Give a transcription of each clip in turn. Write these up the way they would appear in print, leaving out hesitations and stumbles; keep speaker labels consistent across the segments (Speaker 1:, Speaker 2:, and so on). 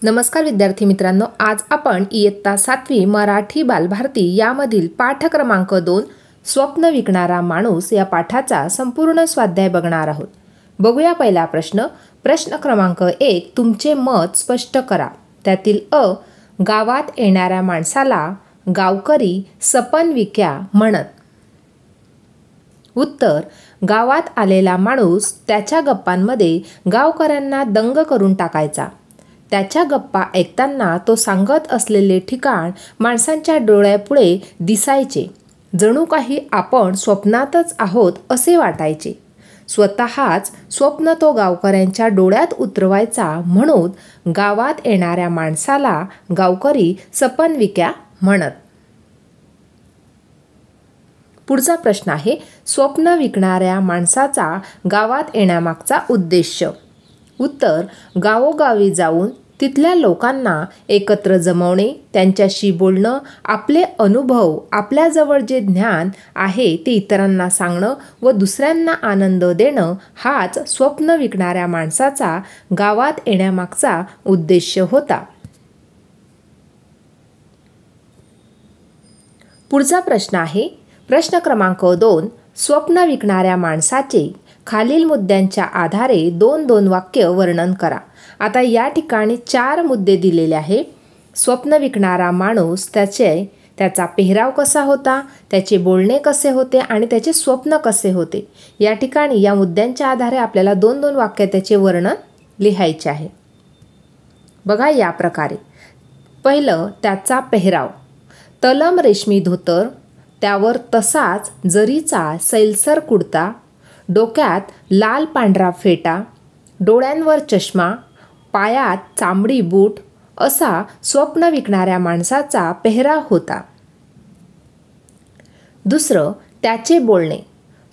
Speaker 1: नमस्कार विद्यार्थी मित्रांनो, आज आपण इयत्ता 7वी मराठी बालभारती यामधील पाठ क्रमांक 2 स्वप्न विकणारा माणूस या पाठाचा संपूर्ण स्वाध्याय बघणार आहोत. बघूया पहिला प्रश्न. प्रश्न क्रमांक 1, तुमचे मत स्पष्ट करा. त्यातील अ, गावात येणाऱ्या माणसाला गावकरी सपन विक्या म्हणत. उत्तर, गावात आलेला माणूस त्याच्या गप्पांमध्ये गावकऱ्यांना दंग करून टाकायचा. त्याच्या गप्पा ऐकताना तो सांगत असलेले ठिकाण माणसांच्या डोळ्यापुढे दिसायचे. जणू काही आपण स्वप्नातच आहोत असे वाटायचे. स्वतःच स्वप्न तो गावकऱ्यांच्या डोळ्यात उतरवायचा. म्हणून गावात येणाऱ्या माणसाला गावकरी सपन विक्या म्हणत. पुढचा प्रश्न आहे, स्वप्न विकणाऱ्या माणसाचा गावात येण्यामागचा उद्देश. उत्तर, गावोगावी जाऊन तिथल्या लोकांना एकत्र जमवणे, त्यांच्याशी बोलणं, आपले अनुभव, आपल्याजवळ जे ज्ञान आहे ते इतरांना सांगणं व दुसऱ्यांना आनंद देणं हाच स्वप्न विकणाऱ्या माणसाचा गावात येण्यामागचा उद्देश होता. पुढचा प्रश्न आहे, प्रश्न क्रमांक 2, स्वप्न विकणाऱ्या माणसाचे खालील मुद्द्यांच्या आधारे 2-2 वाक्य वर्णन करा. आता या ठिकाणी 4 मुद्दे दिलेले आहे. स्वप्न विकणारा माणूस, त्याचा पेहराव कसा होता, त्याचे बोलणे कसे होते आणि त्याचे स्वप्न कसे होते. या ठिकाणी या मुद्द्यांच्या आधारे आपल्याला 2-2 वाक्य त्याचे वर्णन लिहायचे आहे. बघा या प्रकारे. पहिलं, त्याचा पेहराव. तलम रेशमी धोतर, त्यावर तसाच जरीचा सैलसर कुडता, डोक्यात लाल पांढरा फेटा, डोळ्यांवर चष्मा, पायात चामडी बूट असा स्वप्न विकणाऱ्या माणसाचा पेहराव होता. दुसरं, त्याचे बोलणे.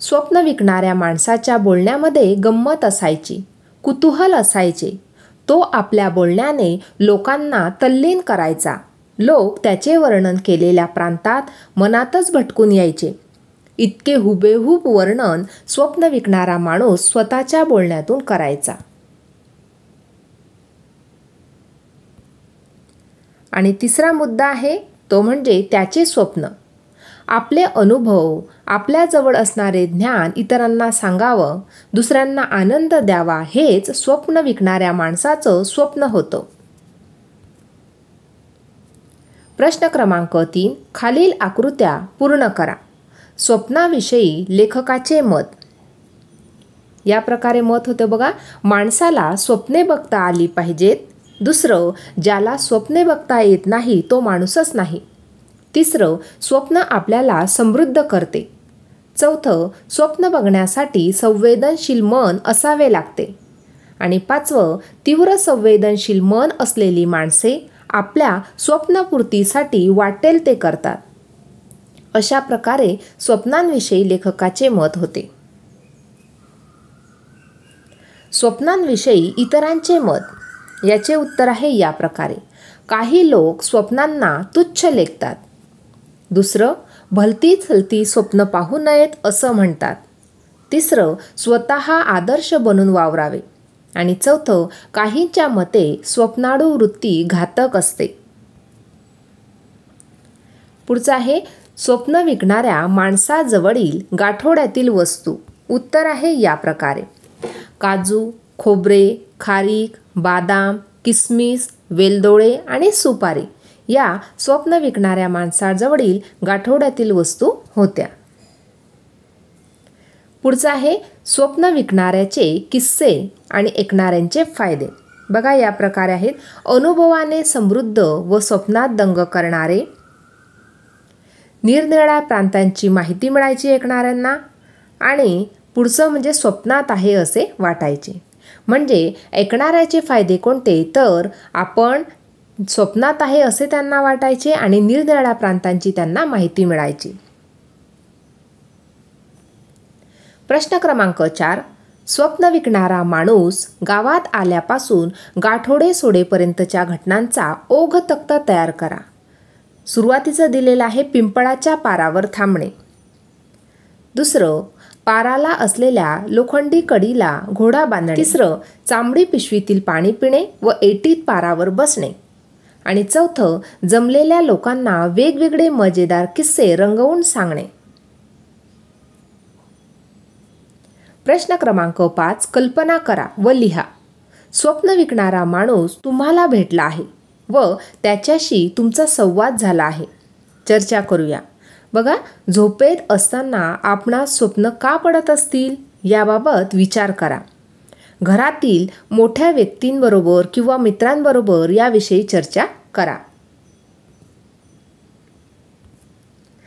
Speaker 1: स्वप्न विकणाऱ्या माणसाच्या बोलण्यामध्ये गंमत असायची, कुतूहल असायचे. तो आपल्या बोलण्याने लोकांना तल्लीन करायचा. लोक त्याचे वर्णन केलेल्या प्रांतात मनातच भटकून यायचे. इतके हुबेहूब वर्णन स्वप्न विकणारा माणूस स्वतःच्या बोलण्यातून करायचा. आणि तिसरा मुद्दा आहे तो म्हणजे त्याचे स्वप्न. आपले अनुभव, आपल्याजवळ असणारे ज्ञान इतरांना सांगावं, दुसऱ्यांना आनंद द्यावा हेच स्वप्न विकणाऱ्या माणसाचं स्वप्न होतं. प्रश्न क्रमांक 3, खालील आकृत्या पूर्ण करा. स्वप्नाविषयी लेखकाचे मत. या प्रकारे मत होते बघा. माणसाला स्वप्ने बघता आली पाहिजेत. दुसरं, ज्याला स्वप्ने बघता येत नाही तो माणूसच नाही. तिसरं, स्वप्न आपल्याला समृद्ध करते. चौथं, स्वप्न बघण्यासाठी संवेदनशील मन असावे लागते. आणि 5वं, तीव्र संवेदनशील मन असलेली माणसे आपल्या स्वप्नपूर्तीसाठी वाटेल ते करतात. अशा प्रकारे स्वप्नांविषयी लेखकाचे मत होते. स्वप्नांविषयी इतरांचे मत. याचे उत्तर आहे या प्रकारे. काही लोक स्वप्नांना तुच्छ लेखतात. दुसरं, भलती चलती स्वप्न पाहू नयेत असं म्हणतात. तिसरं, स्वतः आदर्श बनून वावरावे. आणि चौथं, काहींच्या मते स्वप्नाळू वृत्ती घातक असते. पुढचं आहे, स्वप्न विकणाऱ्या माणसाजवळील गाठोड्यातील वस्तू. उत्तर आहे या प्रकारे. काजू, खोबरे, खारीक, बादाम, किसमिस, वेलदोळे आणि सुपारी या स्वप्न विकणाऱ्या माणसाजवळील गाठोड्यातील वस्तू होत्या. पुढचं आहे, स्वप्न विकणाऱ्याचे किस्से आणि ऐकणाऱ्यांचे फायदे. बघा या प्रकारे आहेत. अनुभवाने समृद्ध व स्वप्नात दंग करणारे, निरनिराळ्या प्रांतांची माहिती मिळायची ऐकणाऱ्यांना, आणि पुढचं म्हणजे स्वप्नात आहे असे वाटायचे. म्हणजे ऐकणाऱ्याचे फायदे कोणते, तर आपण स्वप्नात आहे असे त्यांना वाटायचे आणि निरनिराळ्या प्रांतांची त्यांना माहिती मिळायची. प्रश्न क्रमांक 4, स्वप्न विकणारा माणूस गावात आल्यापासून गाठोडे सोडेपर्यंतच्या घटनांचा ओघ तक्ता तयार करा. सुरुवातीचं दिलेलं आहे पिंपळाच्या पारावर थांबणे. दुसरं, पाराला असलेल्या लोखंडी कडीला घोडा बांधणे. तिसरं, चांबडी पिशवीतील पाणी पिणे व एटीत पारावर बसणे. आणि चौथं, जमलेल्या लोकांना वेगवेगळे मजेदार किस्से रंगवून सांगणे. प्रश्न क्रमांक 5, कल्पना करा व लिहा. स्वप्न विकणारा माणूस तुम्हाला भेटला आहे व त्याच्याशी तुमचा संवाद झाला आहे. चर्चा करूया. बघा, झोपेत असताना आपणास स्वप्न का पडत असतील याबाबत विचार करा. घरातील मोठ्या व्यक्तींबरोबर किंवा मित्रांबरोबर याविषयी चर्चा करा.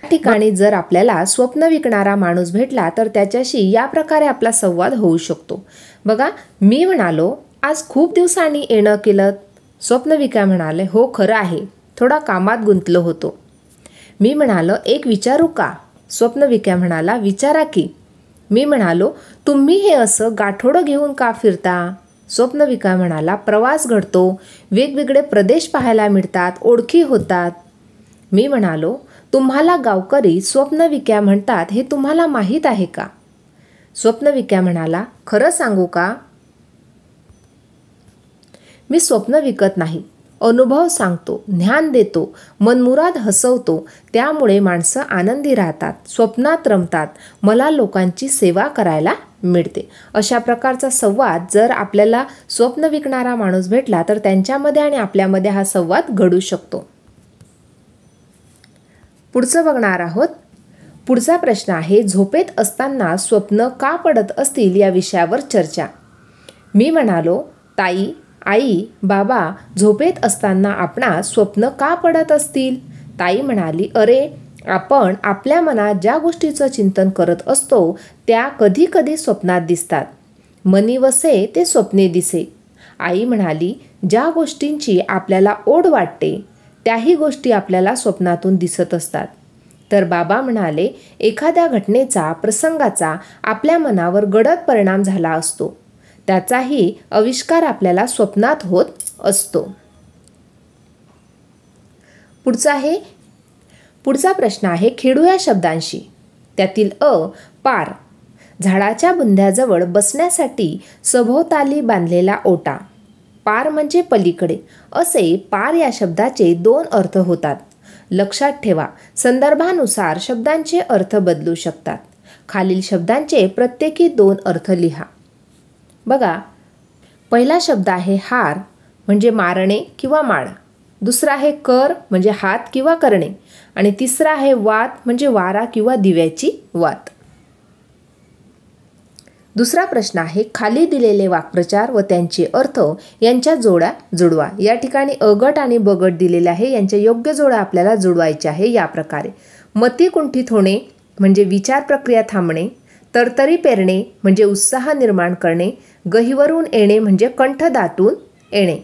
Speaker 1: या ठिकाणी जर आपल्याला स्वप्न विकणारा माणूस भेटला तर त्याच्याशी या प्रकारे आपला संवाद होऊ शकतो. बघा, मी म्हणालो, आज खूप दिवसांनी येणं केलं. स्वप्नविका म्हणाले, हो खरं आहे, थोडा कामात गुंतलो होतो. मी म्हणालो, एक विचारू का? स्वप्नविका म्हणाला, विचारा की. मी म्हणालो, तुम्ही हे असं गाठोडं घेऊन का फिरता? स्वप्नविका म्हणाला, प्रवास घडतो, वेगवेगळे प्रदेश पाहायला मिळतात, ओळखी होतात. मी म्हणालो, तुम्हाला गावकरी स्वप्नविक्या म्हणतात हे तुम्हाला माहीत आहे का? स्वप्नविक्या म्हणाला, खरं सांगू का? मी स्वप्न विकत नाही, अनुभव सांगतो, ज्ञान देतो, मनमुराद हसवतो. त्यामुळे माणसं आनंदी राहतात, स्वप्नात रमतात, मला लोकांची सेवा करायला मिळते. अशा प्रकारचा संवाद जर आपल्याला स्वप्न विकणारा माणूस भेटला तर त्यांच्यामध्ये आणि आपल्यामध्ये हा संवाद घडू शकतो. पुढचं बघणार आहोत. पुढचा प्रश्न आहे, झोपेत असताना स्वप्न का पडत असतील या विषयावर चर्चा. मी म्हणालो, ताई, आई, बाबा, झोपेत असताना आपणास स्वप्न का पडत असतील? ताई म्हणाली, अरे, आपण आपल्या मनात ज्या गोष्टीचं चिंतन करत असतो त्या कधी कधी स्वप्नात दिसतात. मनी वसे ते स्वप्ने दिसे. आई म्हणाली, ज्या गोष्टींची आपल्याला ओढ वाटते त्याही गोष्टी आपल्याला स्वप्नातून दिसत असतात. तर बाबा म्हणाले, एखाद्या घटनेचा, प्रसंगाचा आपल्या मनावर गडद परिणाम झाला असतो, त्याचाही आविष्कार आपल्याला स्वप्नात होत असतो. पुढचा प्रश्न आहे, खेळूया शब्दांशी. त्यातील अ, पार, झाडाच्या बुंध्याजवळ बसण्यासाठी सभोवताली बांधलेला ओटा. पार म्हणजे पलीकडे. असे पार या शब्दाचे 2 अर्थ होतात. लक्षात ठेवा, संदर्भानुसार शब्दांचे अर्थ बदलू शकतात. खालील शब्दांचे प्रत्येकी 2 अर्थ लिहा. बघा, पहिला शब्द आहे हार म्हणजे मारणे किंवा माळ. दुसरा आहे कर म्हणजे हात किंवा करणे. आणि तिसरा आहे वात म्हणजे वारा किंवा दिव्याची वात. दुसरा प्रश्न आहे, खाली दिलेले वाक्प्रचार व त्यांचे अर्थ यांच्या जोड्या जुळवा. या ठिकाणी अ गट आणि ब गट दिलेले आहे, यांच्या योग्य जोड्या आपल्याला जुळवायच्या आहे. या प्रकारे, मती कुंठित होणे म्हणजे विचार प्रक्रिया थांबणे, तरतरी पेरणे म्हणजे उत्साह निर्माण करणे, गहिवरून येणे म्हणजे कंठ दाटून येणे.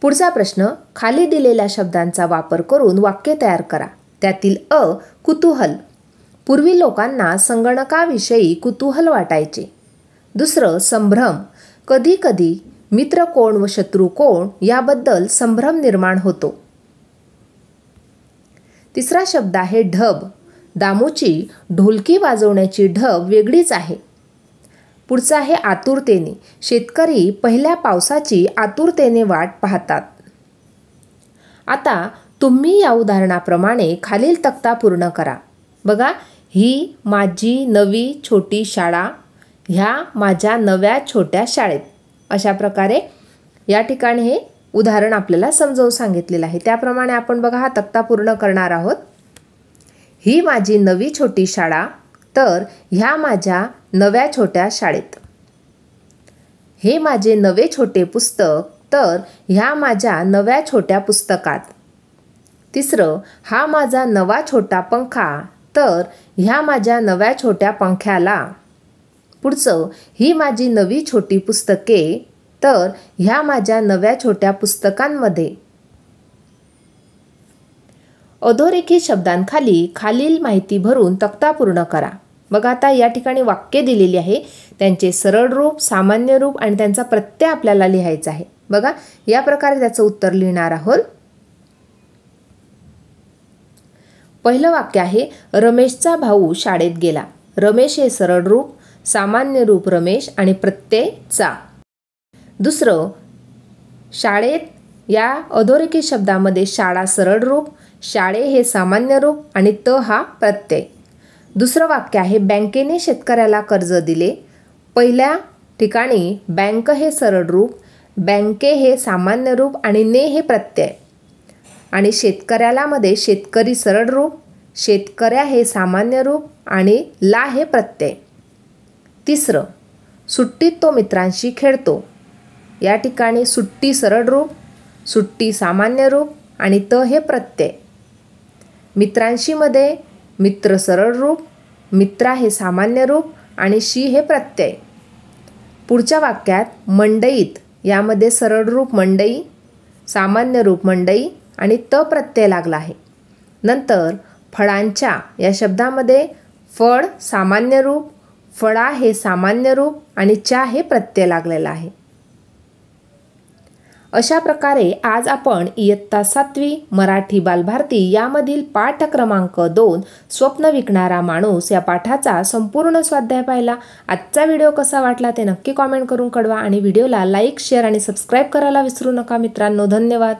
Speaker 1: पुढचा प्रश्न, खाली दिलेल्या शब्दांचा वापर करून वाक्य तयार करा. त्यातील अ, कुतूहल. पूर्वी लोकांना संगणकाविषयी कुतूहल वाटायचे. दुसरं, संभ्रम. कधी कधी मित्र कोण व शत्रू कोण याबद्दल संभ्रम निर्माण होतो. तिसरा शब्द आहे ढब. दामूची ढोलकी वाजवण्याची ढब वेगळीच आहे. पुढचा आहे आतुरतेने. शेतकरी पहिल्या पावसाची आतुरतेने वाट पाहतात. आता तुम्ही या उदाहरणाप्रमाणे खालील तक्ता पूर्ण करा. बघा, ही माझी नवी छोटी शाळा, ह्या माझ्या नव्या छोट्या शाळेत. अशा प्रकारे या ठिकाणी हे उदाहरण आपल्याला समजावून सांगितलेलं आहे. त्याप्रमाणे आपण बघा हा तक्ता पूर्ण करणार आहोत. ही माझी नवी छोटी शाळा, तर ह्या माझ्या नव्या छोट्या शाळेत. हे माझे नवे छोटे पुस्तक, तर ह्या माझ्या नव्या छोट्या पुस्तकात. तिसरं, हा माझा नवा छोटा पंखा, तर ह्या माझ्या नव्या छोट्या पंख्याला. पुढचं, ही माझी नवी छोटी पुस्तके, तर ह्या माझ्या नव्या छोट्या पुस्तकांमध्ये. अधोरेखित शब्दांखाली खालील माहिती भरून तक्ता पूर्ण करा. बघा, आता या ठिकाणी वाक्य दिलेली आहे, त्यांचे सरळ रूप, सामान्य रूप आणि त्यांचा प्रत्यय आपल्याला लिहायचा आहे. बघा, या प्रकारे त्याचं उत्तर लिहिणार आहोत. पहिलं वाक्य आहे रमेशचा भाऊ शाळेत गेला. रमेश हे सरळ रूप, सामान्य रूप रमेश आणि प्रत्यय चा. दुसरं, शाळेत या अधोरेखित शब्दामध्ये शाळा सरळ रूप, शाळे हे सामान्य रूप आणि त हा प्रत्यय. दुसरं वाक्य आहे बँकेने शेतकऱ्याला कर्ज दिले. पहिल्या ठिकाणी बँक हे सरळ रूप, बँके हे सामान्य रूप आणि ने हे प्रत्यय. आणि शेतकऱ्याला मध्ये शेतकरी सरळ रूप, शेतकऱ्या हे सामान्य रूप आणि ला हे प्रत्यय. तिसरं, सुट्टीत तो मित्रांशी खेळतो. या ठिकाणी सुट्टी सरळ रूप, सुट्टी सामान्य रूप आणि त हे प्रत्यय. मित्रांशी मध्ये मित्र सरळ रूप, मित्रा हे सामान्य रूप आणि शी हे प्रत्यय. पुढच्या वाक्यात मंडईत यामध्ये सरळ रूप मंडई, सामान्य रूप मंडई आणि त प्रत्यय लागला आहे. नंतर फळांच्या या शब्दामध्ये फळ सामान्य रूप, फळा हे सामान्य रूप आणि च्या हे प्रत्यय लागलेला आहे. अशा प्रकारे आज आपण इयत्ता 7वी मराठी बालभारती यामधील पाठ क्रमांक 2 स्वप्न विकणारा माणूस या पाठाचा संपूर्ण स्वाध्याय पाहिला. आजचा व्हिडिओ कसा वाटला ते नक्की कॉमेंट करून कळवा आणि व्हिडिओला लाईक, शेअर आणि सबस्क्राईब करायला विसरू नका मित्रांनो. धन्यवाद.